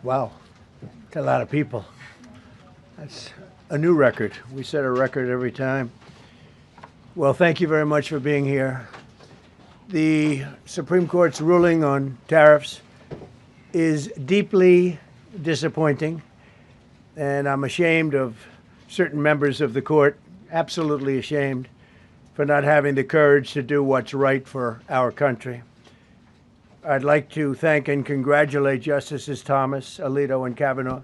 Wow, that's a lot of people. That's a new record. We set a record every time. Well, thank you very much for being here. The Supreme Court's ruling on tariffs is deeply disappointing, and I'm ashamed of certain members of the court, absolutely ashamed, for not having the courage to do what's right for our country. I'd like to thank and congratulate Justices Thomas, Alito, and Kavanaugh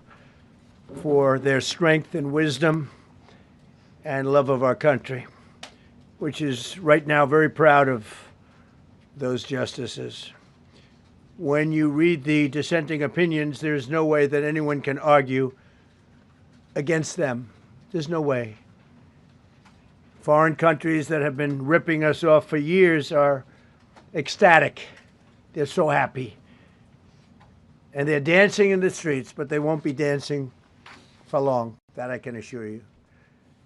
for their strength and wisdom and love of our country, which is right now very proud of those justices. When you read the dissenting opinions, there's no way that anyone can argue against them. There's no way. Foreign countries that have been ripping us off for years are ecstatic. They're so happy. And they're dancing in the streets, but they won't be dancing for long. That I can assure you.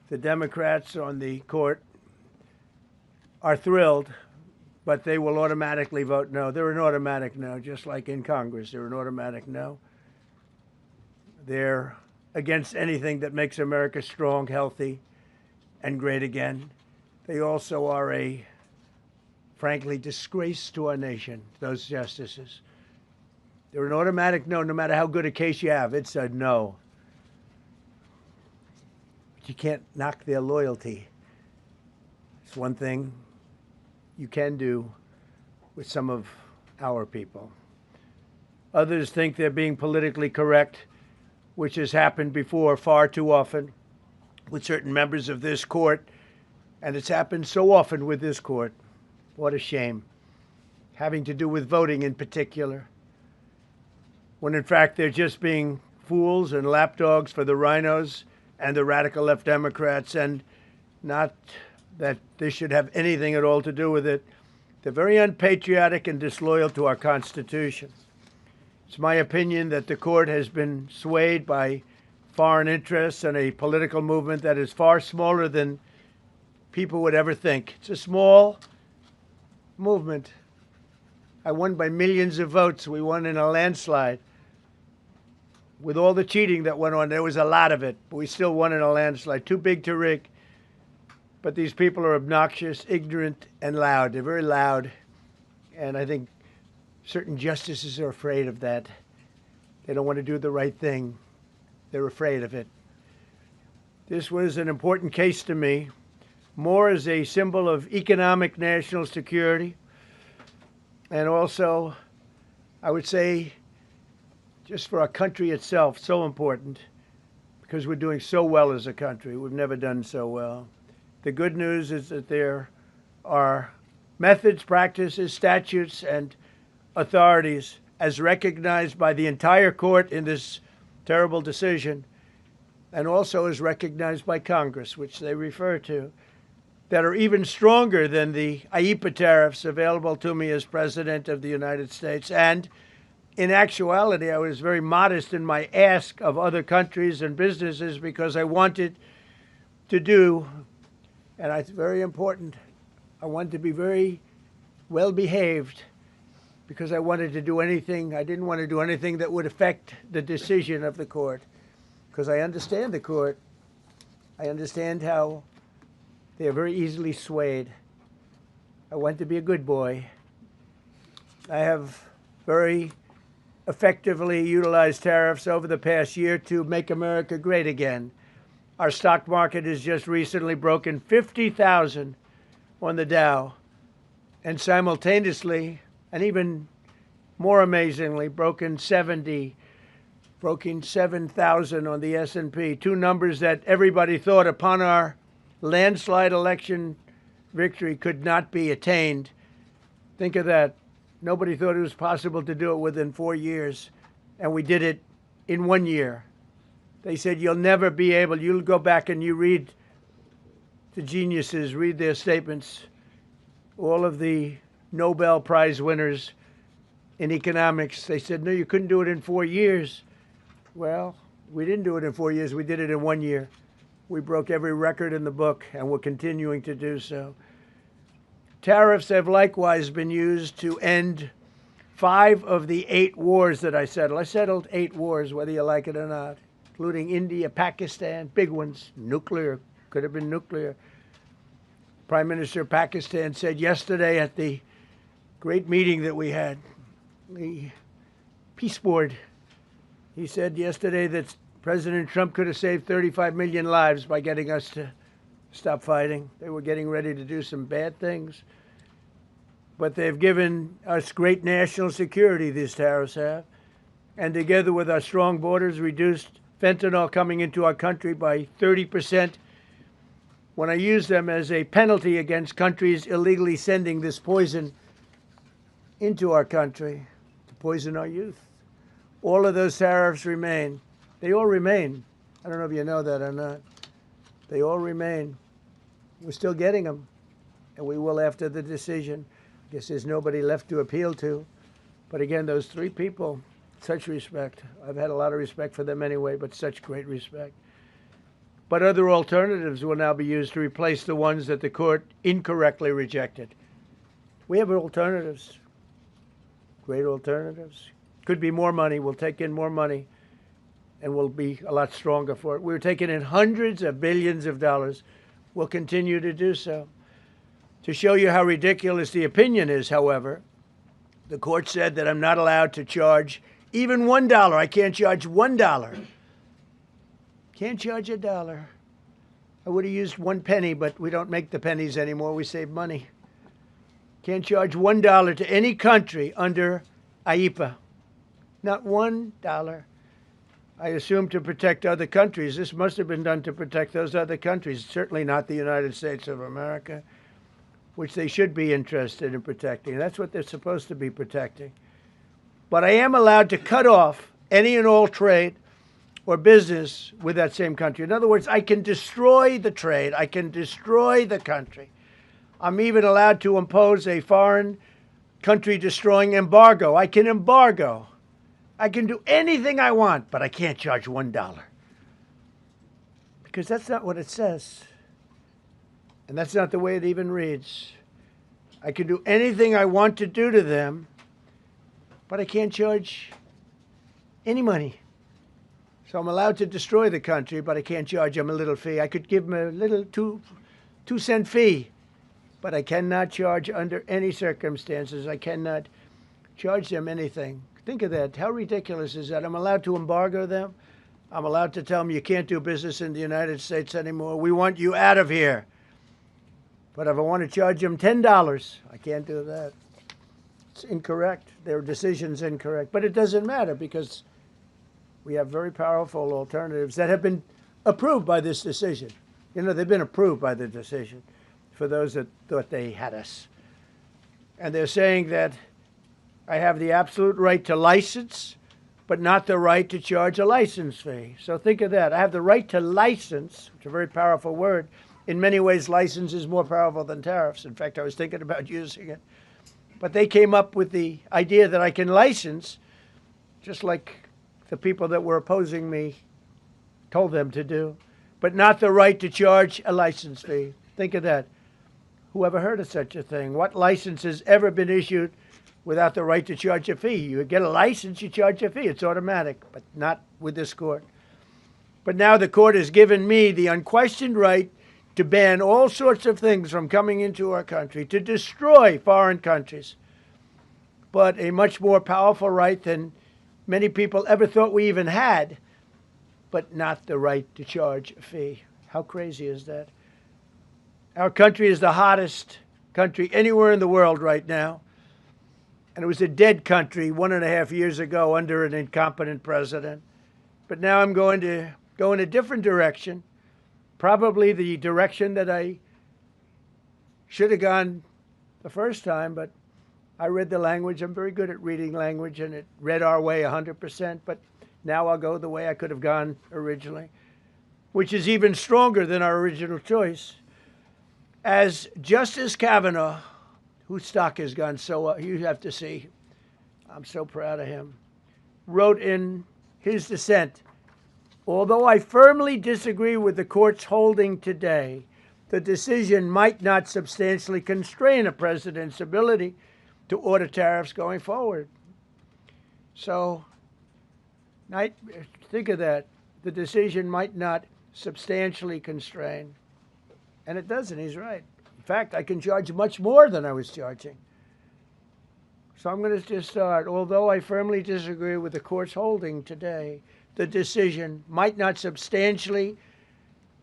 The Democrats on the court are thrilled, but they will automatically vote no. They're an automatic no, just like in Congress. They're an automatic no. They're against anything that makes America strong, healthy, and great again. They also are a, frankly, disgrace to our nation, those justices. They're an automatic no, no matter how good a case you have. It's a no. But you can't knock their loyalty. It's one thing you can do with some of our people. Others think they're being politically correct, which has happened before far too often with certain members of this court, and it's happened so often with this court. What a shame. Having to do with voting in particular, when in fact they're just being fools and lapdogs for the rhinos and the radical left Democrats, and not that this should have anything at all to do with it. They're very unpatriotic and disloyal to our Constitution. It's my opinion that the court has been swayed by foreign interests and a political movement that is far smaller than people would ever think. It's a small movement. I won by millions of votes. We won in a landslide. With all the cheating that went on, there was a lot of it, but we still won in a landslide. Too big to rig. But these people are obnoxious, ignorant, and loud. They're very loud. And I think certain justices are afraid of that. They don't want to do the right thing. They're afraid of it. This was an important case to me, more as a symbol of economic national security, and also, I would say, just for our country itself, so important, because we're doing so well as a country. We've never done so well. The good news is that there are methods, practices, statutes, and authorities, as recognized by the entire court in this terrible decision, and also as recognized by Congress, which they refer to, that are even stronger than the IEEPA tariffs available to me as President of the United States. And in actuality, I was very modest in my ask of other countries and businesses because I wanted to do, and it's very important, I wanted to be very well behaved because I wanted to do anything, I didn't want to do anything that would affect the decision of the court, because I understand the court. I understand how they are very easily swayed. I want to be a good boy. I have very effectively utilized tariffs over the past year to make America great again. Our stock market has just recently broken 50,000 on the Dow, and simultaneously, and even more amazingly, broken 7,000 on the S&P, two numbers that everybody thought upon our landslide election victory could not be attained. Think of that. Nobody thought it was possible to do it within 4 years, and we did it in 1 year. They said, you'll never be able, you'll go back and you read the geniuses, read their statements, all of the Nobel Prize winners in economics. They said, no, you couldn't do it in 4 years. Well, we didn't do it in 4 years. We did it in 1 year. We broke every record in the book, and we're continuing to do so. Tariffs have likewise been used to end 5 of the 8 wars that I settled. I settled 8 wars, whether you like it or not, including India, Pakistan, big ones, nuclear, could have been nuclear. Prime Minister of Pakistan said yesterday at the great meeting that we had, the Peace Board, he said yesterday that President Trump could have saved 35 million lives by getting us to stop fighting. They were getting ready to do some bad things. But they've given us great national security, these tariffs have. And together with our strong borders, reduced fentanyl coming into our country by 30%. When I use them as a penalty against countries illegally sending this poison into our country to poison our youth. All of those tariffs remain. They all remain. I don't know if you know that or not. They all remain. We're still getting them, and we will after the decision. I guess there's nobody left to appeal to. But again, those 3 people, such respect. I've had a lot of respect for them anyway, but such great respect. But other alternatives will now be used to replace the ones that the court incorrectly rejected. We have alternatives, great alternatives. Could be more money. We'll take in more money, and we'll be a lot stronger for it. We're taking in hundreds of billions of dollars. We'll continue to do so. To show you how ridiculous the opinion is, however, the court said that I'm not allowed to charge even $1. I can't charge $1. Can't charge $1. I would have used 1 penny, but we don't make the pennies anymore. We save money. Can't charge $1 to any country under IEPA. Not $1. I assume to protect other countries. This must have been done to protect those other countries, certainly not the United States of America, which they should be interested in protecting. That's what they're supposed to be protecting. But I am allowed to cut off any and all trade or business with that same country. In other words, I can destroy the trade. I can destroy the country. I'm even allowed to impose a foreign country destroying embargo. I can embargo. I can do anything I want, but I can't charge $1. Because that's not what it says. And that's not the way it even reads. I can do anything I want to do to them, but I can't charge any money. So I'm allowed to destroy the country, but I can't charge them a little fee. I could give them a little 2-cent fee, but I cannot charge under any circumstances. I cannot charge them anything. Think of that. How ridiculous is that? I'm allowed to embargo them. I'm allowed to tell them you can't do business in the United States anymore. We want you out of here. But if I want to charge them $10, I can't do that. It's incorrect. Their decision's incorrect. But it doesn't matter because we have very powerful alternatives that have been approved by this decision. You know, they've been approved by the decision for those that thought they had us. And they're saying that I have the absolute right to license, but not the right to charge a license fee. So think of that. I have the right to license, which is a very powerful word. In many ways, license is more powerful than tariffs. In fact, I was thinking about using it. But they came up with the idea that I can license, just like the people that were opposing me told them to do, but not the right to charge a license fee. Think of that. Who ever heard of such a thing? What license has ever been issued without the right to charge a fee? You get a license, you charge a fee. It's automatic, but not with this court. But now the court has given me the unquestioned right to ban all sorts of things from coming into our country, to destroy foreign countries, but a much more powerful right than many people ever thought we even had, but not the right to charge a fee. How crazy is that? Our country is the hottest country anywhere in the world right now. And it was a dead country 1.5 years ago under an incompetent president. But now I'm going to go in a different direction, probably the direction that I should have gone the first time, but I read the language. I'm very good at reading language, and it read our way 100%, but now I'll go the way I could have gone originally, which is even stronger than our original choice. As Justice Kavanaugh, whose stock has gone so up, you have to see, I'm so proud of him, wrote in his dissent, although I firmly disagree with the court's holding today, the decision might not substantially constrain a president's ability to order tariffs going forward. So think of that. The decision might not substantially constrain. And it doesn't. He's right. In fact, I can charge much more than I was charging. So I'm going to just start. Although I firmly disagree with the court's holding today, the decision might not substantially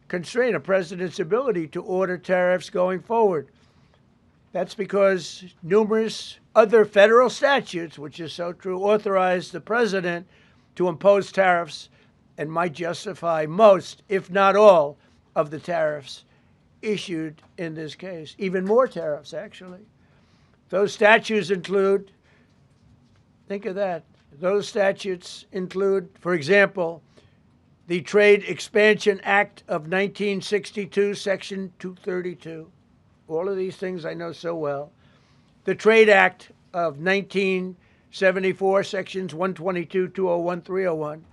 constrain a president's ability to order tariffs going forward. That's because numerous other federal statutes, which is so true, authorize the president to impose tariffs and might justify most, if not all, of the tariffs issued in this case. Even more tariffs, actually. Those statutes include, think of that, those statutes include, for example, the Trade Expansion Act of 1962, Section 232. All of these things I know so well. The Trade Act of 1974, Sections 122, 201, 301.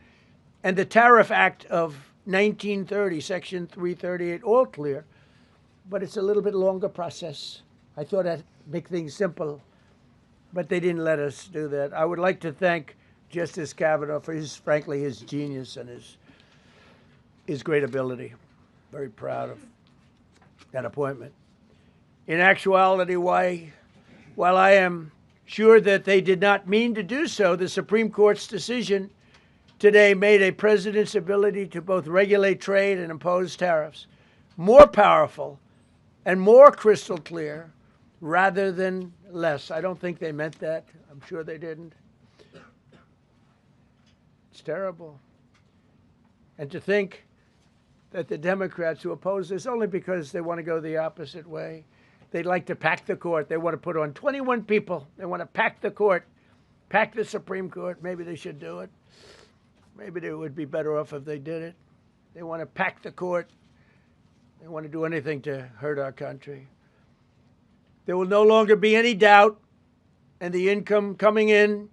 And the Tariff Act of 1930, Section 338, all clear. But it's a little bit longer process. I thought I'd make things simple, but they didn't let us do that. I would like to thank Justice Kavanaugh for frankly, his genius and his great ability. Very proud of that appointment. In actuality, while I am sure that they did not mean to do so, the Supreme Court's decision today made a president's ability to both regulate trade and impose tariffs more powerful and more crystal clear rather than less. I don't think they meant that. I'm sure they didn't. It's terrible. And to think that the Democrats who oppose this only because they want to go the opposite way, they'd like to pack the court. They want to put on 21 people. They want to pack the court, pack the Supreme Court. Maybe they should do it. Maybe they would be better off if they did it. They want to pack the court. They want to do anything to hurt our country. There will no longer be any doubt, and the income coming in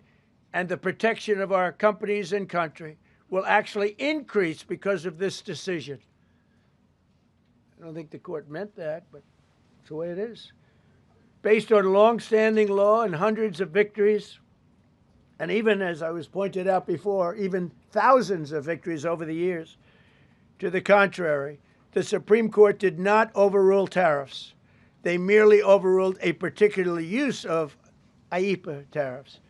and the protection of our companies and country will actually increase because of this decision. I don't think the court meant that, but it's the way it is. Based on long-standing law and hundreds of victories, and even, as I was pointed out before, even thousands of victories over the years, to the contrary, the Supreme Court did not overrule tariffs. They merely overruled a particular use of IEEPA tariffs.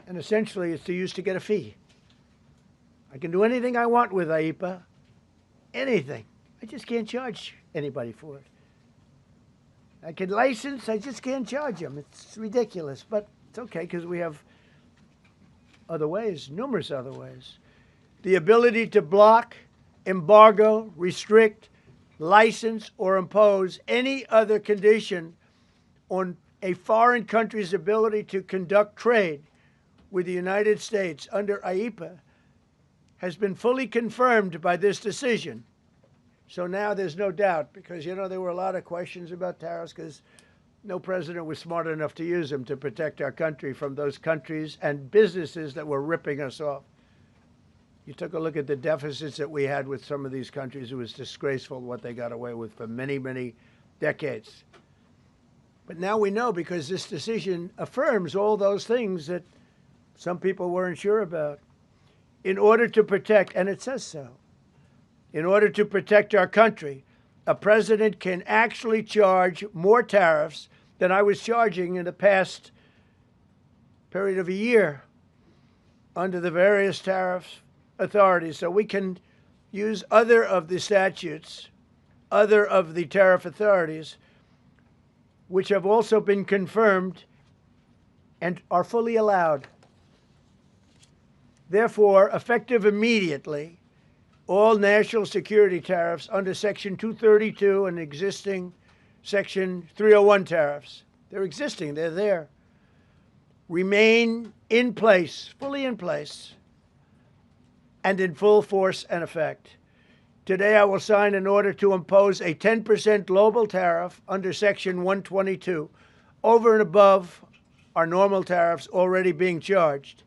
And essentially, it's used to get a fee. I can do anything I want with IEEPA, anything. I just can't charge anybody for it. I can license, I just can't charge them. It's ridiculous, but it's okay because we have other ways, numerous other ways. The ability to block, embargo, restrict, license, or impose any other condition on a foreign country's ability to conduct trade with the United States under IEEPA has been fully confirmed by this decision. So now there's no doubt, because, there were a lot of questions about tariffs because no president was smart enough to use them to protect our country from those countries and businesses that were ripping us off. You took a look at the deficits that we had with some of these countries. It was disgraceful what they got away with for many, many decades. But now we know, because this decision affirms all those things that some people weren't sure about. In order to protect, and it says so, in order to protect our country, a president can actually charge more tariffs than I was charging in the past period of a year under the various tariff authorities. So we can use other of the statutes, other of the tariff authorities, which have also been confirmed and are fully allowed. Therefore, effective immediately, all national security tariffs under Section 232 and existing Section 301 tariffs, they're existing, they're there, remain in place, fully in place, and in full force and effect. Today, I will sign an order to impose a 10% global tariff under Section 122 over and above our normal tariffs already being charged.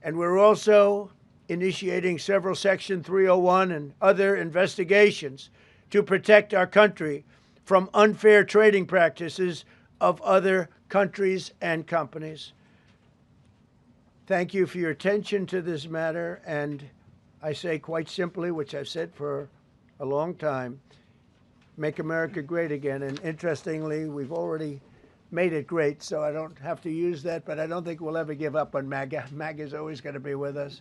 And we're also initiating several Section 301 and other investigations to protect our country from unfair trading practices of other countries and companies. thank you for your attention to this matter. And I say quite simply, which I've said for a long time, make America great again. And interestingly, we've already made it great, so I don't have to use that, but I don't think we'll ever give up on MAGA. MAGA is always going to be with us.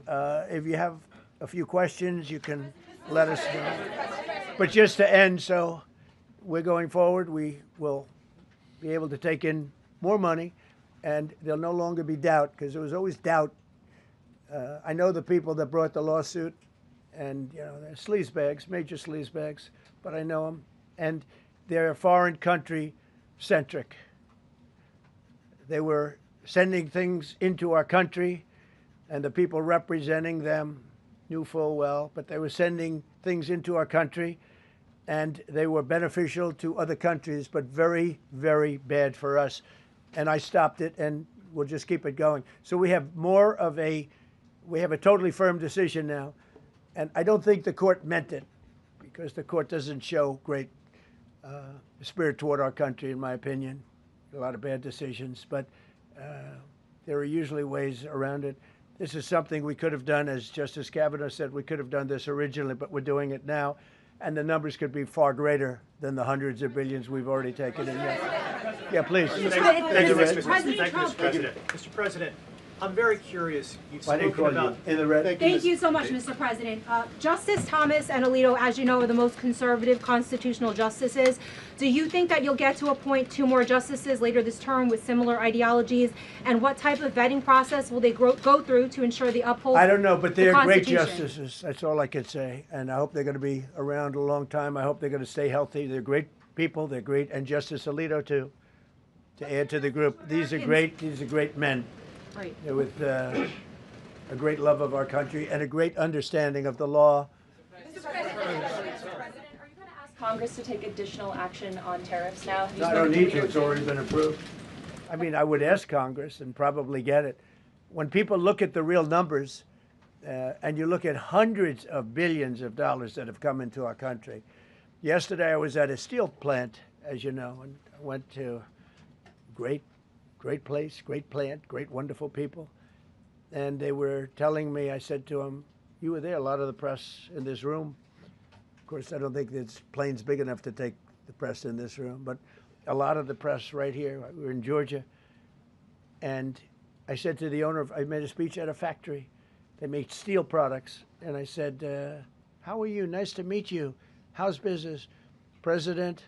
If you have a few questions, you can let us know. But just to end, so we're going forward, we will be able to take in more money, and there'll no longer be doubt, because there was always doubt. I know the people that brought the lawsuit, and they're sleazebags, major sleazebags, but I know them, and they're foreign country centric. They were sending things into our country, and the people representing them knew full well, but they were sending things into our country, and they were beneficial to other countries, but very, very bad for us. And I stopped it, and we'll just keep it going. So we have we have a totally firm decision now, and I don't think the court meant it, because the court doesn't show great spirit toward our country, in my opinion. A lot of bad decisions, but there are usually ways around it. This is something we could have done, as Justice Kavanaugh said, we could have done this originally, but we're doing it now, and the numbers could be far greater than the hundreds of billions we've already taken in. Yeah, please. Thank you, Mr. President. Mr. President, I'm very curious. You've spoken about in the red. Thank you so much, Mr. President. Justice Thomas and Alito, as you know, are the most conservative constitutional justices. Do you think that you'll get to appoint 2 more justices later this term with similar ideologies? And what type of vetting process will they go through to ensure they uphold I don't know, but they're great Constitution? justices. That's all I can say. And I hope they're going to be around a long time. I hope they're going to stay healthy. They're great people. They're great. And Justice Alito, too, to add to the group. These are great men. Right. With a great love of our country and a great understanding of the law. Mr. President, are you going to ask Congress to take additional action on tariffs now? No, I don't need to. It's already been approved. I mean, I would ask Congress and probably get it. When people look at the real numbers, and you look at hundreds of billions of dollars that have come into our country. Yesterday, I was at a steel plant, as you know, and I went to great place, great plant, great, wonderful people. And they were telling me, I said to them, you were there, a lot of the press in this room. Of course, I don't think this plane's big enough to take the press in this room, but a lot of the press right here. We were in Georgia. And I said to the owner, I made a speech at a factory. They make steel products. And I said, how are you? Nice to meet you. How's business? President,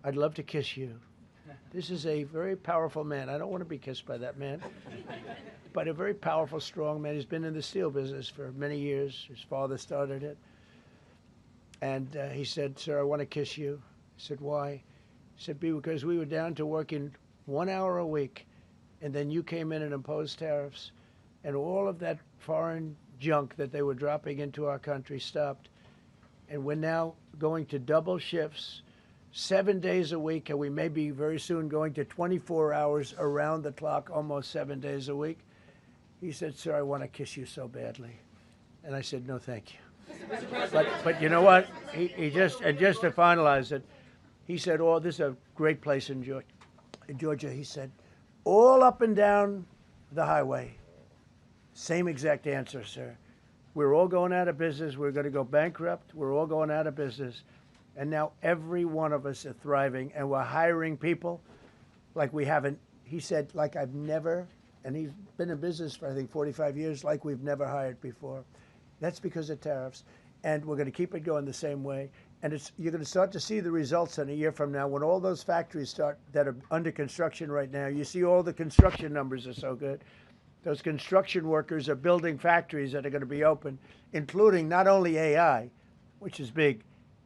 I'd love to kiss you. This is a very powerful man. I don't want to be kissed by that man, but a very powerful, strong man. He's been in the steel business for many years. His father started it. And he said, sir, I want to kiss you. I said, why? He said, because we were down to working 1 hour a week, and then you came in and imposed tariffs, and all of that foreign junk that they were dropping into our country stopped. And we're now going to double shifts, 7 days a week, and we may be very soon going to 24 hours around the clock, almost 7 days a week. He said, sir, I want to kiss you so badly. And I said, no, thank you. But you know what? He just to finalize it, he said, oh, this is a great place in Georgia. He said, all up and down the highway, same exact answer, sir. We're all going out of business. We're going to go bankrupt. We're all going out of business. And now every one of us are thriving, and we're hiring people like we haven't. He said, like I've never, and he's been in business for, I think, 45 years, like we've never hired before. That's because of tariffs. And we're going to keep it going the same way. And you're going to start to see the results in a year from now when all those factories start that are under construction right now. You see all the construction numbers are so good. Those construction workers are building factories that are going to be open, including not only AI, which is big,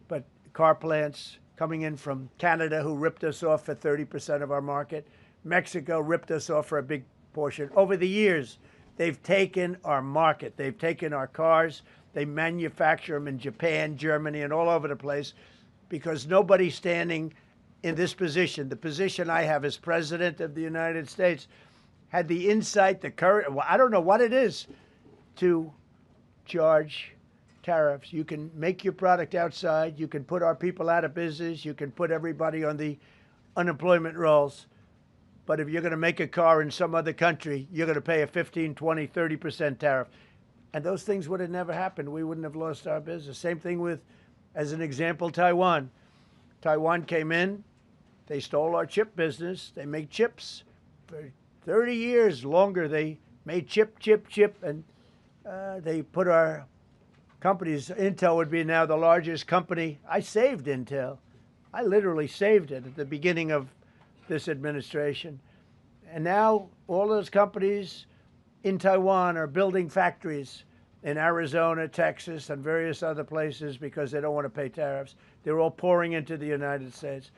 but car plants coming in from Canada, who ripped us off for 30% of our market. Mexico ripped us off for a big portion. Over the years, they've taken our market. They've taken our cars. They manufacture them in Japan, Germany, and all over the place because nobody's standing in this position. The position I have as President of the United States had the insight, the courage, well, I don't know what it is, to charge tariffs. You can make your product outside. You can put our people out of business. You can put everybody on the unemployment rolls. but if you're going to make a car in some other country, you're going to pay a 15, 20, 30% tariff. And those things would have never happened. We wouldn't have lost our business. Same thing with, as an example, Taiwan. Taiwan came in, they stole our chip business. They make chips. For 30 years longer, they made chip, and they put our companies. Intel would be now the largest company. I saved Intel. I literally saved it at the beginning of this administration. And now all those companies in Taiwan are building factories in Arizona, Texas, and various other places because they don't want to pay tariffs. They're all pouring into the United States.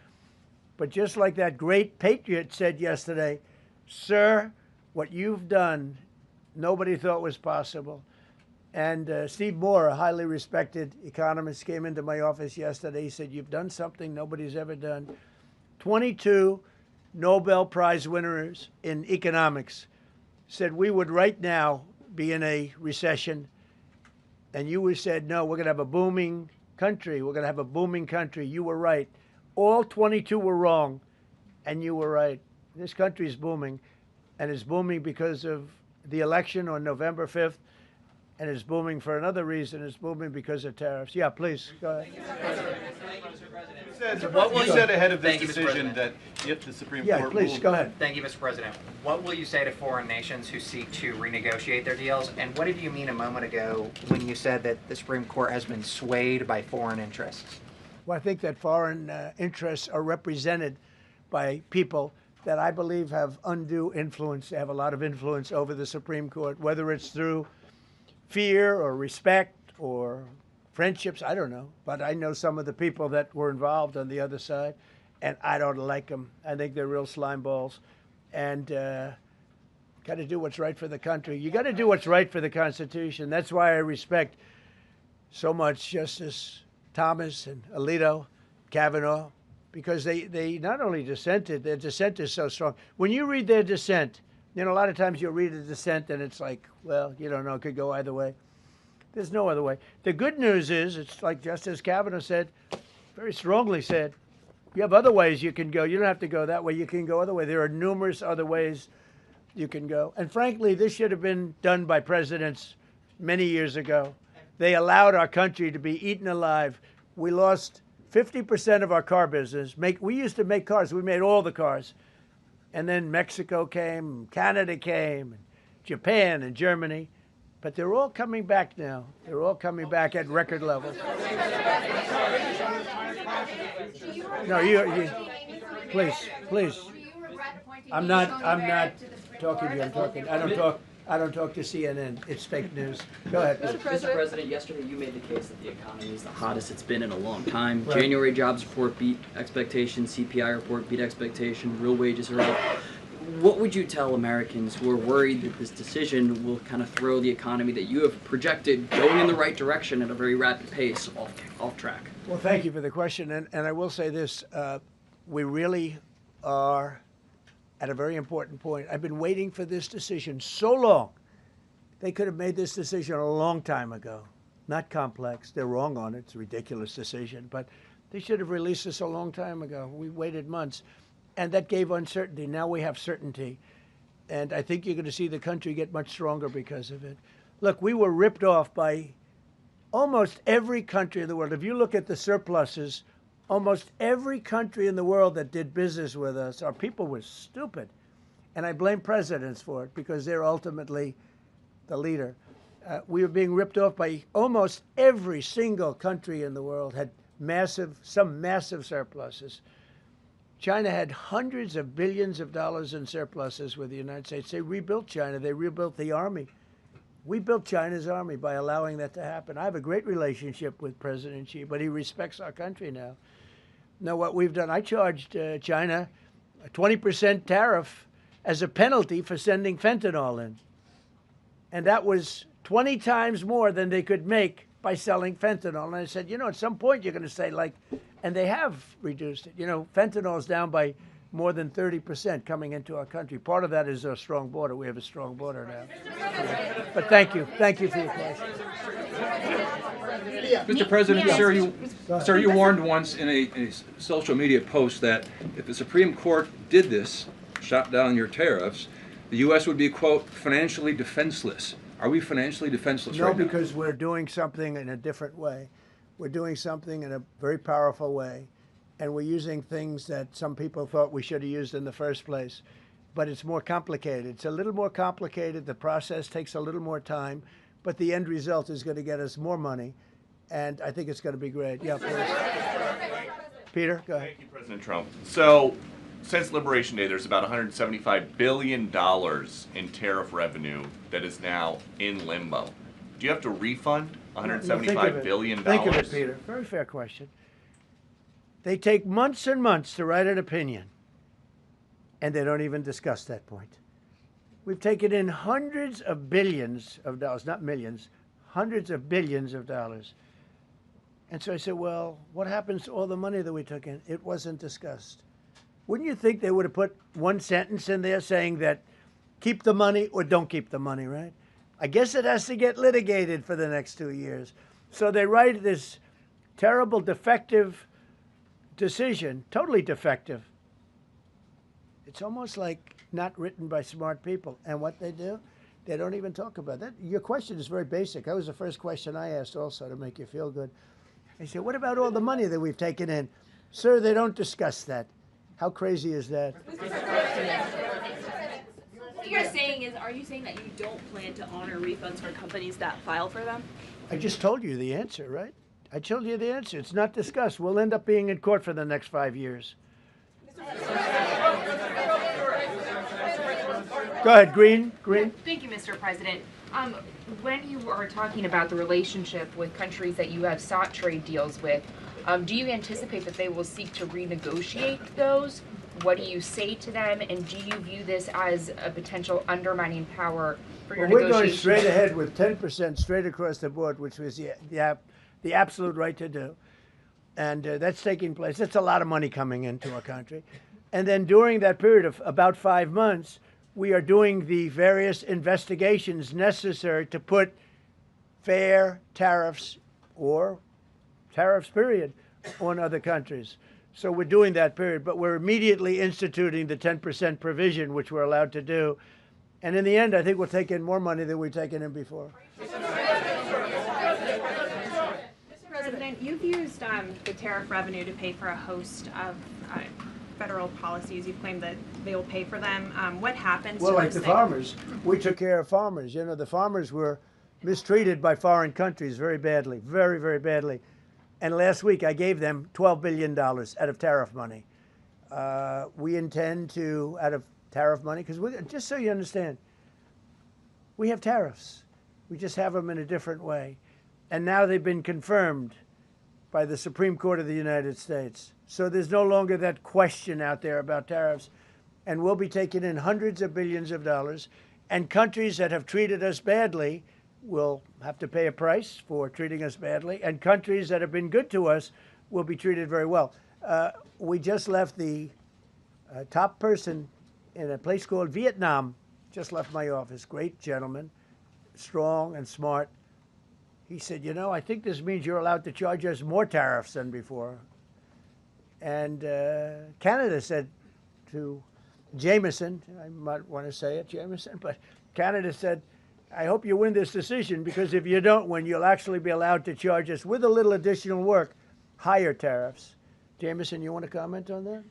But just like that great patriot said yesterday, sir, what you've done, nobody thought was possible. And Steve Moore, a highly respected economist, came into my office yesterday. He said, you've done something nobody's ever done. 22 Nobel Prize winners in economics said we would right now be in a recession. And you said, no, we're going to have a booming country. We're going to have a booming country. You were right. All 22 were wrong, and you were right. This country is booming, and it's booming because of the election on November 5th, and it's booming for another reason. It's booming because of tariffs. Yeah, please, go ahead. You said ahead of this decision that if the Supreme Court please, ruled... go ahead. Thank you, Mr. President. What will you say to foreign nations who seek to renegotiate their deals? And what did you mean a moment ago when you said that the Supreme Court has been swayed by foreign interests? Well, I think that foreign interests are represented by people that I believe have undue influence. They have a lot of influence over the Supreme Court, whether it's through fear or respect or friendships, I don't know. But I know some of the people that were involved on the other side, and I don't like them. I think they're real slime balls. And got to do what's right for the country. You got to do what's right for the Constitution. That's why I respect so much Justice Thomas and Alito, Kavanaugh, because they not only dissented, their dissent is so strong. When you read their dissent, you know, a lot of times you'll read a dissent and it's like, well, you don't know, it could go either way. There's no other way. The good news is, it's like Justice Kavanaugh said, very strongly said, you have other ways you can go. You don't have to go that way. You can go other way. There are numerous other ways you can go. And frankly, this should have been done by presidents many years ago. They allowed our country to be eaten alive. We lost 50% of our car business. We used to make cars. We made all the cars. And then Mexico came, Canada came, and Japan and Germany. But they're all coming back now. They're all coming back at record levels. No, you please. I'm not talking to you. I don't talk to CNN. It's fake news. Go ahead. Mr. President, yesterday you made the case that the economy is the hottest it's been in a long time. Right. January jobs report beat expectations, CPI report beat expectation, real wages are up. What would you tell Americans who are worried that this decision will kind of throw the economy that you have projected going in the right direction at a very rapid pace off track? Well, thank you for the question. And I will say this, we really are at a very important point. I've been waiting for this decision so long. They could have made this decision a long time ago. Not complex. They're wrong on it. It's a ridiculous decision. But they should have released this a long time ago. We waited months. And that gave uncertainty. Now we have certainty. And I think you're going to see the country get much stronger because of it. Look, we were ripped off by almost every country in the world. If you look at the surpluses, almost every country in the world that did business with us, our people were stupid. And I blame presidents for it because they're ultimately the leader. We were being ripped off by almost every single country in the world, had some massive surpluses. China had hundreds of billions of dollars in surpluses with the United States. They rebuilt China. They rebuilt the army. We built China's army by allowing that to happen. I have a great relationship with President Xi, but he respects our country now. Now, what we've done, I charged China a 20% tariff as a penalty for sending fentanyl in. And that was 20 times more than they could make by selling fentanyl. And I said, you know, at some point you're going to say, like, and they have reduced it. You know, fentanyl is down by more than 30% coming into our country. Part of that is our strong border. We have a strong border now. But thank you. Thank you for your question. Mr. President, sir, you warned once in a social media post that if the Supreme Court did this, shot down your tariffs, the U.S. would be, quote, financially defenseless. Are we financially defenseless No, right now? because we're doing something in a different way. We're doing something in a very powerful way, and we're using things that some people thought we should have used in the first place. But it's more complicated. It's a little more complicated. The process takes a little more time, but the end result is going to get us more money, and I think it's going to be great. Yeah, please. Peter, go ahead. Thank you, President Trump. So, since Liberation Day, there's about $175 billion in tariff revenue that is now in limbo. Do you have to refund $175 billion? Think of it, Peter. Very fair question. They take months and months to write an opinion, and they don't even discuss that point. We've taken in hundreds of billions of dollars, not millions, hundreds of billions of dollars. And so I said, well, what happens to all the money that we took in? It wasn't discussed. Wouldn't you think they would have put one sentence in there saying that keep the money or don't keep the money, right? I guess it has to get litigated for the next 2 years. So they write this terrible, defective decision, totally defective. It's almost like not written by smart people. And what they do, they don't even talk about that. Your question is very basic. That was the first question I asked also to make you feel good. I said, what about all the money that we've taken in? Sir, they don't discuss that. How crazy is that? What you're saying is, are you saying that you don't plan to honor refunds for companies that file for them? I just told you the answer, right? I told you the answer. It's not discussed. We'll end up being in court for the next 5 years. Go ahead, Green. Thank you, Mr. President. When you are talking about the relationship with countries that you have sought trade deals with, do you anticipate that they will seek to renegotiate those? What do you say to them? And do you view this as a potential undermining power for your We're negotiations? going straight ahead with 10% straight across the board, which was the absolute right to do. And that's taking place. That's a lot of money coming into our country. And then during that period of about 5 months, we are doing the various investigations necessary to put fair tariffs or tariffs, period, on other countries. So we're doing that period, but we're immediately instituting the 10% provision, which we're allowed to do. And in the end, I think we'll take in more money than we've taken in before. Mr. President, you've used the tariff revenue to pay for a host of federal policies. You claim that they will pay for them. What happens to Well, like those the things? farmers, we took care of farmers. You know, the farmers were mistreated by foreign countries very badly, very, very badly. And last week I gave them $12 billion out of tariff money. We intend to, out of tariff money, because just so you understand, we have tariffs. We just have them in a different way. And now they've been confirmed by the Supreme Court of the United States. So there's no longer that question out there about tariffs. And we'll be taking in hundreds of billions of dollars. And countries that have treated us badly will have to pay a price for treating us badly. And countries that have been good to us will be treated very well. We just left the top person in a place called Vietnam, just left my office. Great gentleman, strong and smart. He said, you know, I think this means you're allowed to charge us more tariffs than before. And Canada said to Jameson, I might want to say it, Jameson, but Canada said, I hope you win this decision, because if you don't win, you'll actually be allowed to charge us, with a little additional work, higher tariffs. Jameson, you want to comment on that?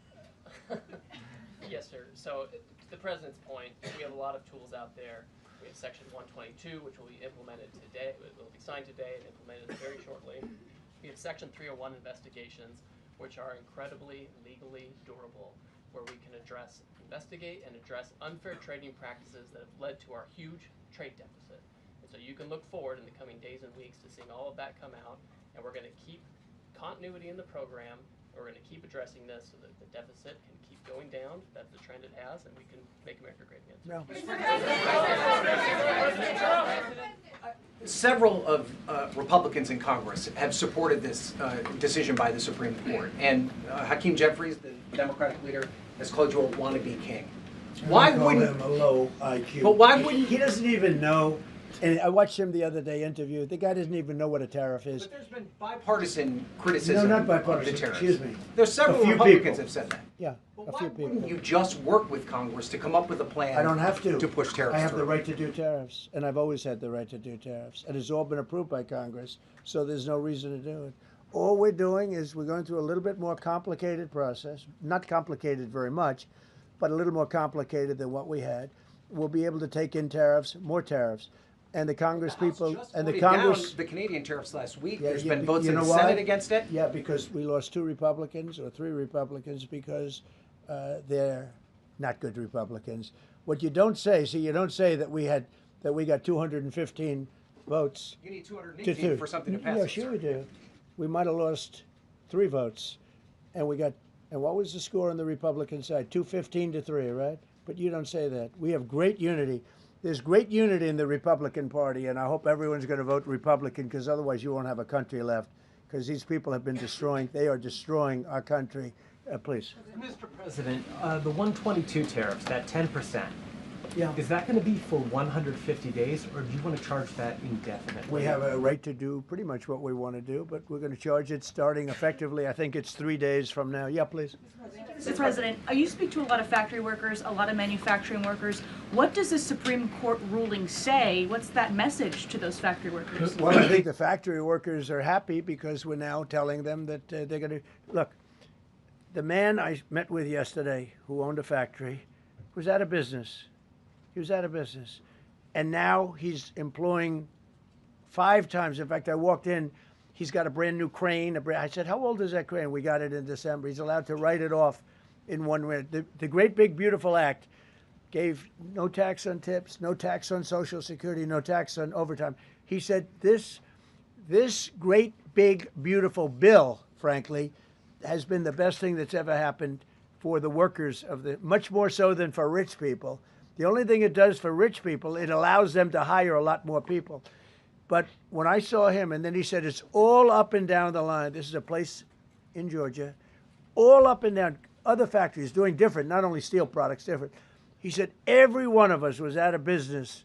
Yes, sir. So, to the President's point, we have a lot of tools out there. We have Section 122, which will be implemented today. It will be signed today and implemented very shortly. We have Section 301 investigations, which are incredibly legally durable, where we can investigate and address unfair trading practices that have led to our huge trade deficit. And so you can look forward in the coming days and weeks to seeing all of that come out, and we're going to keep continuity in the program. We're going to keep addressing this so that the deficit can keep going down. That's the trend it has, and we can make America great again. No. Several of Republicans in Congress have supported this decision by the Supreme Court, and Hakeem Jeffries, the Democratic leader, has called you a wannabe king. Why wouldn't him a low IQ? But why wouldn't he doesn't even know And I watched him the other day interview. The guy doesn't even know what a tariff is. But there's been bipartisan criticism No, not of the bipartisan. tariffs. Excuse me. There's several A few Republicans people. have said that. Yeah, a few people. Wouldn't you just work with Congress to come up with a plan? I don't have to. To push tariffs I have the through? right to do tariffs, and I've always had the right to do tariffs, and it's all been approved by Congress, so there's no reason to do it. All we're doing is we're going through a little bit more complicated process, not complicated very much, but a little more complicated than what we had. We'll be able to take in tariffs, more tariffs, and the Congress people and the Voted Congress. down the Canadian tariffs last week. Yeah, There's yeah, been votes you in know the why? Senate against it. Yeah, because we lost 2 Republicans or 3 Republicans because they're not good Republicans. What you don't say, you don't say that we got 215 votes. You need 218 for something to pass. Yeah, sure we do. We might have lost 3 votes, and we got. And what was the score on the Republican side? 215 to 3, right? But you don't say that. We have great unity. There's great unity in the Republican Party, and I hope everyone's going to vote Republican, because otherwise you won't have a country left. Because these people have been destroying. They are destroying our country. Please. Mr. President, the 122 tariffs, that 10%, Yeah. is that going to be for 150 days, or do you want to charge that indefinitely? We have a right to do pretty much what we want to do, but we're going to charge it starting effectively. I think it's 3 days from now. Yeah, please. Mr. President, you speak to a lot of factory workers, a lot of manufacturing workers. What does the Supreme Court ruling say? What's that message to those factory workers? Well, I think the factory workers are happy because we're now telling them that they're going to look. The man I met with yesterday, who owned a factory, was out of business. He was out of business, and now he's employing 5 times. In fact, I walked in. He's got a brand new crane. I said, "How old is that crane?" We got it in December. He's allowed to write it off in 1 minute. The Great Big Beautiful Act gave no tax on tips, no tax on Social Security, no tax on overtime. He said this great big beautiful bill, frankly, has been the best thing that's ever happened for the workers of the, much more so than for rich people. The only thing it does for rich people, it allows them to hire a lot more people. But when I saw him, and then he said, it's all up and down the line. This is a place in Georgia, all up and down, other factories doing different, not only steel products, different. He said, every one of us was out of business.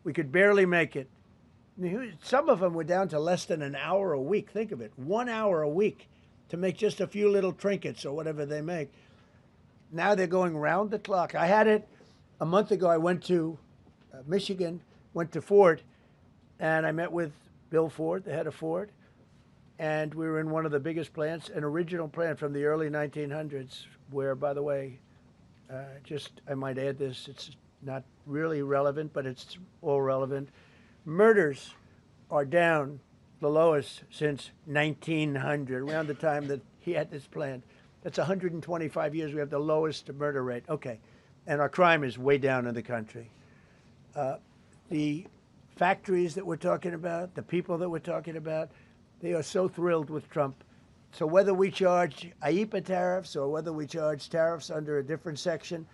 We could barely make it. Some of them were down to less than an hour a week. Think of it, 1 hour a week to make just a few little trinkets or whatever they make. Now they're going round the clock. I had it a month ago. I went to Michigan, went to Ford, and I met with Bill Ford, the head of Ford, and we were in one of the biggest plants, an original plant from the early 1900s, where, by the way, I might add this, it's not really relevant, but it's all relevant. Murders are down the lowest since 1900, around the time that he had this plant. That's 125 years. We have the lowest murder rate. Okay. And our crime is way down in the country. The factories that we're talking about, the people that we're talking about, they are so thrilled with Trump. So whether we charge IEEPA tariffs or whether we charge tariffs under a different section,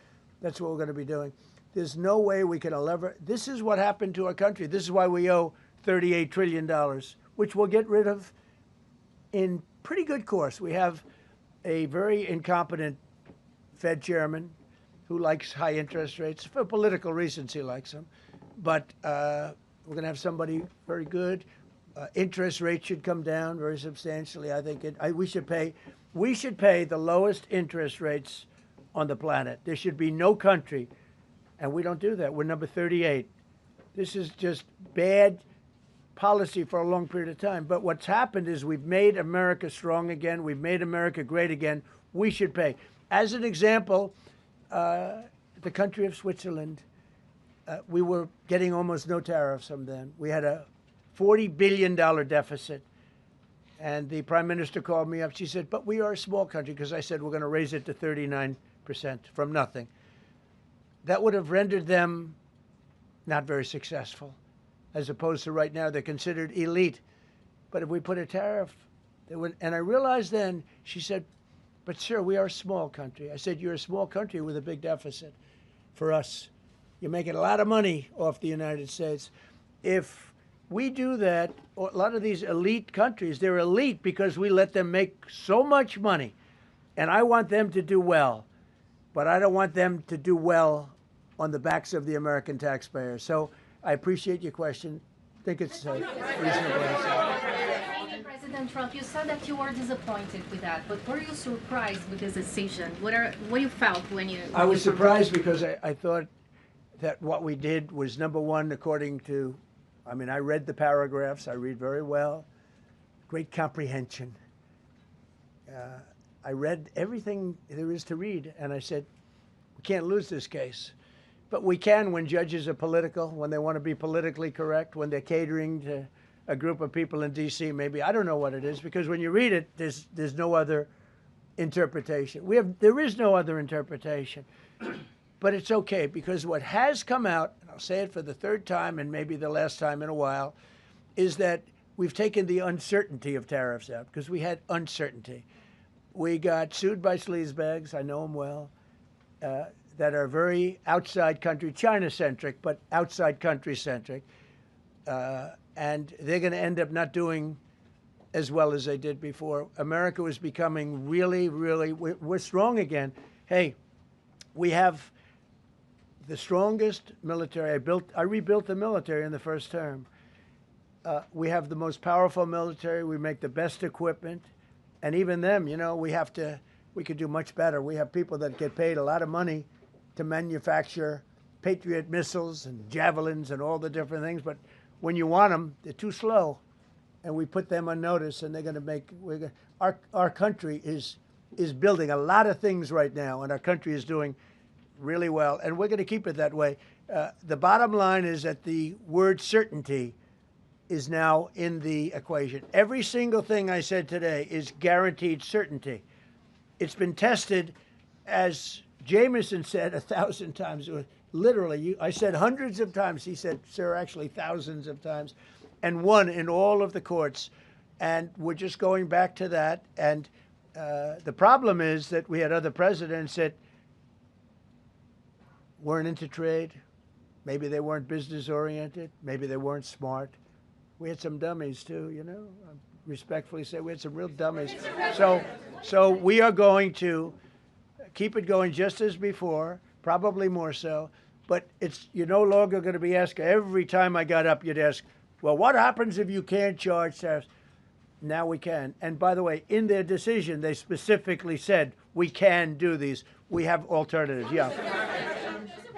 that's what we're going to be doing. There's no way we can lever. This is what happened to our country. This is why we owe $38 trillion, which we'll get rid of in pretty good course. We have a very incompetent Fed chairman who likes high interest rates. For political reasons, he likes them. But we're going to have somebody very good. Interest rates should come down very substantially. I think we should pay the lowest interest rates on the planet. There should be no country, and we don't do that. We're number 38. This is just bad policy for a long period of time. But what's happened is we've made America strong again. We've made America great again. We should pay. As an example, the country of Switzerland, we were getting almost no tariffs from them. We had a $40 billion deficit. And the prime minister called me up. She said, but we are a small country, because I said we're going to raise it to 39% from nothing. That would have rendered them not very successful, as opposed to right now they're considered elite. But if we put a tariff, they would, and I realized then, she said, but sir, we are a small country. I said, you're a small country with a big deficit. For us, you're making a lot of money off the United States. If we do that, a lot of these elite countries, they're elite because we let them make so much money. And I want them to do well, but I don't want them to do well on the backs of the American taxpayer. So I appreciate your question. I think it's reasonable. President Trump, you said that you were disappointed with that, but were you surprised with this decision? What you felt when you? I was surprised because I thought that what we did was, number one, according to, I mean, I read the paragraphs. I read very well. Great comprehension. I read everything there is to read, and I said, we can't lose this case. But we can when judges are political, when they want to be politically correct, when they're catering to a group of people in D.C. maybe. I don't know what it is, because when you read it, there's no other interpretation. There is no other interpretation. But it's okay, because what has come out, and I'll say it for the third time and maybe the last time in a while, is that we've taken the uncertainty of tariffs out, because we had uncertainty. We got sued by sleazebags, I know them well, that are very outside country, China-centric, but outside country-centric. And they're going to end up not doing as well as they did before. America was becoming really, really, we're strong again. Hey, we have the strongest military. I rebuilt the military in the first term. We have the most powerful military. We make the best equipment. And even them, you know, we could do much better. We have people that get paid a lot of money to manufacture Patriot missiles and javelins and all the different things. But when you want them, they're too slow. And we put them on notice, and they're going to make, our country is building a lot of things right now, and our country is doing really well. And we're going to keep it that way. The bottom line is that the word certainty is now in the equation. Every single thing I said today is guaranteed certainty. It's been tested, as Jameson said 1,000 times. Literally, I said hundreds of times. He said, sir, actually thousands of times, and won in all of the courts. And we're just going back to that. And the problem is that we had other presidents that weren't into trade. Maybe they weren't business oriented. Maybe they weren't smart. We had some dummies too, you know. I respectfully say we had some real dummies. So we are going to keep it going just as before, probably more so. But you're no longer going to be asked, every time I got up, you'd ask, well, what happens if you can't charge tariffs? Now we can. And by the way, in their decision, they specifically said, we can do these. We have alternatives, yeah.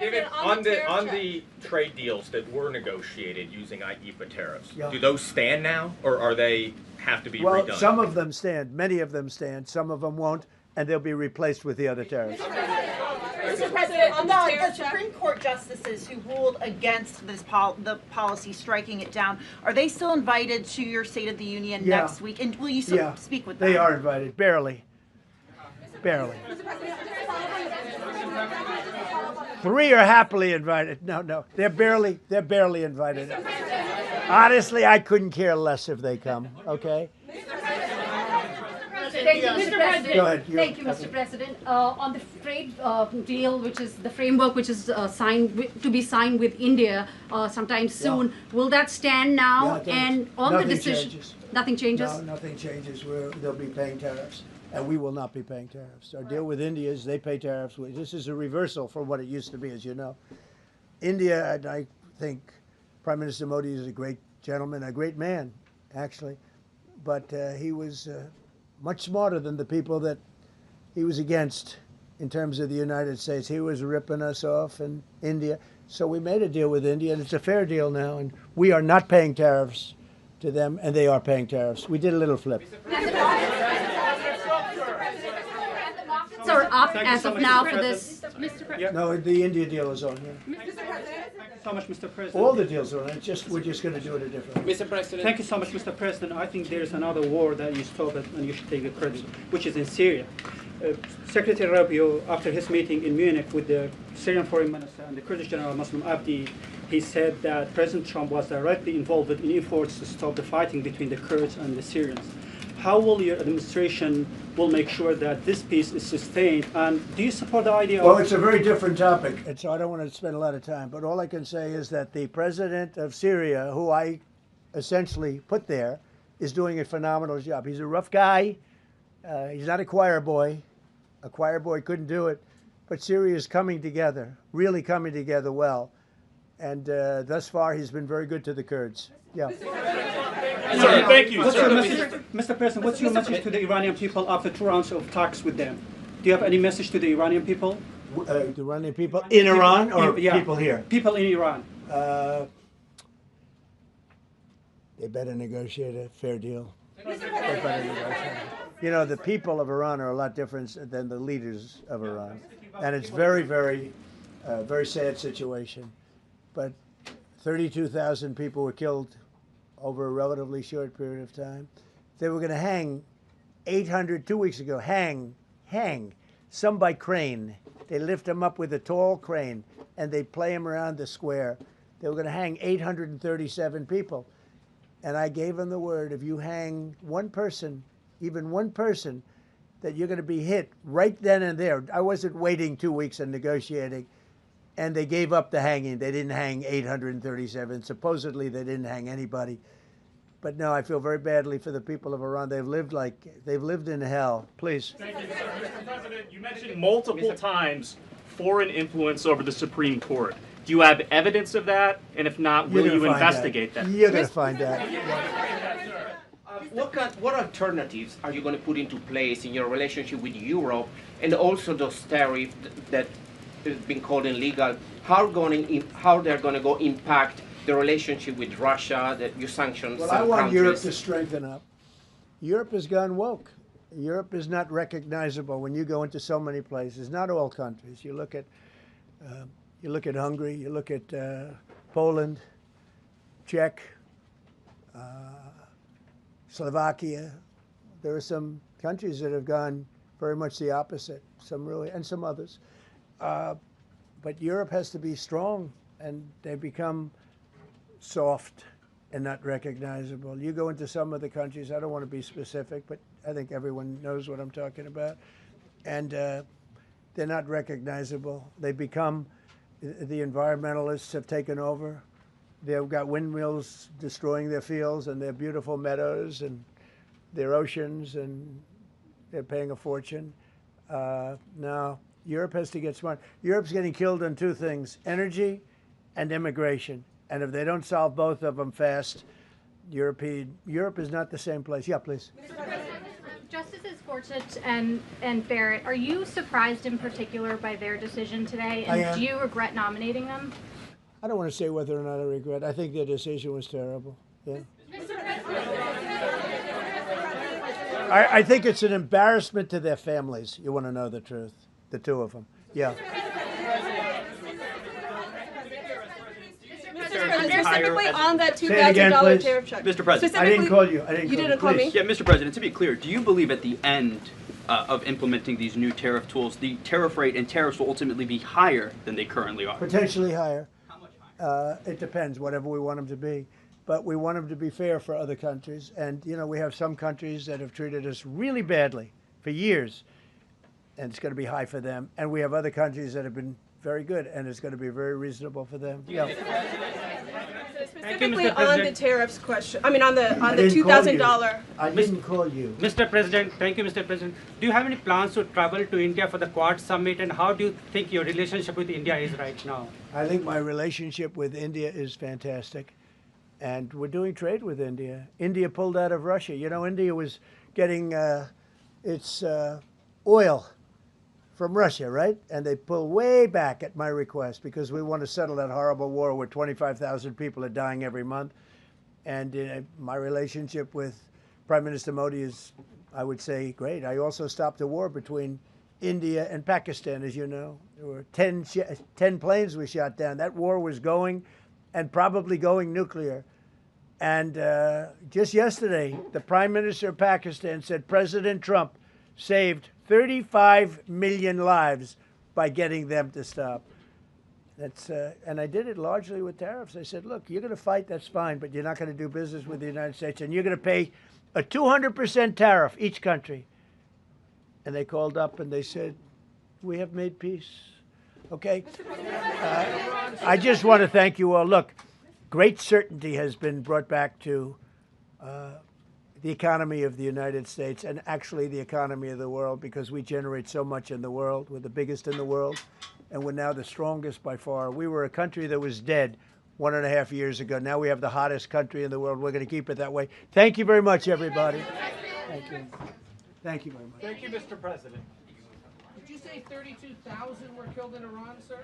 David, on the trade deals that were negotiated using IEEPA tariffs, do those stand now, or are they have to be redone? Well, some of them stand. Many of them stand. Some of them won't, and they'll be replaced with the other tariffs. Mr. President, on the Supreme Court justices who ruled against this the policy, striking it down, are they still invited to your State of the Union next week? And will you speak with them? They are invited, barely. Barely. 3 are happily invited. No, they're barely invited. Honestly, I couldn't care less if they come, okay? Thank you, Mr. President. Go ahead. Thank you, Mr. President. On the trade deal, which is the framework which is to be signed with India sometime soon, will that stand now? And on the decision, nothing changes? No, nothing changes. They'll be paying tariffs, and we will not be paying tariffs. Our deal with India is they pay tariffs. This is a reversal from what it used to be, as you know. India, and I think Prime Minister Modi is a great gentleman, a great man, actually, but he was much smarter than the people that he was against in terms of the United States. He was ripping us off in India. So we made a deal with India, and it's a fair deal now, and we are not paying tariffs to them, and they are paying tariffs. We did a little flip. Are up as of now for this. No, the India deal is on here. Thank you so much, Mr. President. All the deals are on it. We're just going to do it a different way. Mr. President. Thank you so much, Mr. President. I think there is another war that you stopped and you should take the credit, which is in Syria. Secretary Rubio, after his meeting in Munich with the Syrian Foreign Minister and the Kurdish General Muslim Abdi, he said that President Trump was directly involved in efforts to stop the fighting between the Kurds and the Syrians. How will your administration make sure that this peace is sustained? And do you support the idea Well, it's a very different topic, and so I don't want to spend a lot of time. But all I can say is that the president of Syria, who I essentially put there, is doing a phenomenal job. He's a rough guy. He's not a choir boy. A choir boy couldn't do it. But Syria is coming together, really coming together well. And thus far, he's been very good to the Kurds. Yeah. Sir, thank you. Mr. President, what's your message to the Iranian people after 2 rounds of talks with them? Do you have any message to the Iranian people? The Iranian people in Iran or people here? People in Iran. They better negotiate a fair deal. They better negotiate. You know, the people of Iran are a lot different than the leaders of Iran. And it's very, very sad situation. But 32,000 people were killed over a relatively short period of time. They were going to hang 800, 2 weeks ago, hang, some by crane. They lift them up with a tall crane, and they play them around the square. They were going to hang 837 people. And I gave them the word, if you hang one person, even one person, that you're going to be hit right then and there. I wasn't waiting 2 weeks and negotiating. And they gave up the hanging. They didn't hang 837. Supposedly, they didn't hang anybody. But no, I feel very badly for the people of Iran. They've lived in hell. Please. Thank you, sir. Mr. President, you mentioned multiple times foreign influence over the Supreme Court. Do you have evidence of that? And if not, will you investigate that? You're going to find out. What alternatives are you going to put into place in your relationship with Europe, and also those tariffs that have been called illegal? How they're going to go impact the relationship with Russia, that you sanction Well, some I want countries? Europe to strengthen up. Europe has gone woke. Europe is not recognizable when you go into so many places. Not all countries. You look at Hungary. You look at Poland, Czech, Slovakia. There are some countries that have gone very much the opposite. Some really, and some others. But Europe has to be strong, and they become soft and not recognizable. You go into some of the countries, I don't want to be specific, but I think everyone knows what I'm talking about, and they're not recognizable. They become, the environmentalists have taken over. They've got windmills destroying their fields and their beautiful meadows and their oceans, and they're paying a fortune. Now, Europe has to get smart. Europe's getting killed on two things, energy and immigration. And if they don't solve both of them fast, Europe is not the same place. Yeah, please. Justices Gorsuch and Barrett, are you surprised in particular by their decision today? I And am. do you regret nominating them? I don't want to say whether or not I regret. I think their decision was terrible. Yeah. I think it's an embarrassment to their families. You want to know the truth? The two of them. Yeah. Specifically on that $2,000 tariff check. Mr. President. I didn't call you. You didn't call me? Yeah, Mr. President, to be clear, do you believe at the end of implementing these new tariff tools, the tariff rate and tariffs will ultimately be higher than they currently are? Potentially higher. How much higher? It depends, whatever we want them to be. But we want them to be fair for other countries. And, you know, we have some countries that have treated us really badly for years, and it's going to be high for them. And we have other countries that have been very good, and it's going to be very reasonable for them. Yeah. Specifically on the tariffs question, I mean on the $2,000. I didn't call you. Mr. President, thank you, Mr. President. Do you have any plans to travel to India for the Quad Summit, and how do you think your relationship with India is right now? I think my relationship with India is fantastic, and we're doing trade with India. India pulled out of Russia. You know, India was getting its oil from Russia, right? And they pull way back at my request because we want to settle that horrible war where 25,000 people are dying every month. And my relationship with Prime Minister Modi is, I would say, great. I also stopped a war between India and Pakistan, as you know. There were 10 planes we shot down. That war was going, and probably going nuclear. And just yesterday, the Prime Minister of Pakistan said President Trump saved 35 million lives by getting them to stop. That's and I did it largely with tariffs. I said, look, you're going to fight, that's fine, but you're not going to do business with the United States, and you're going to pay a 200% tariff, each country. And they called up and they said, we have made peace. Okay? I just want to thank you all. Look, great certainty has been brought back to the economy of the United States, and actually the economy of the world, because we generate so much in the world. We're the biggest in the world, and we're now the strongest by far. We were a country that was dead 1.5 years ago. Now we have the hottest country in the world. We're going to keep it that way. Thank you very much, everybody. Thank you. Thank you very much. Thank you, Mr. President. Did you say 32,000 were killed in Iran, sir?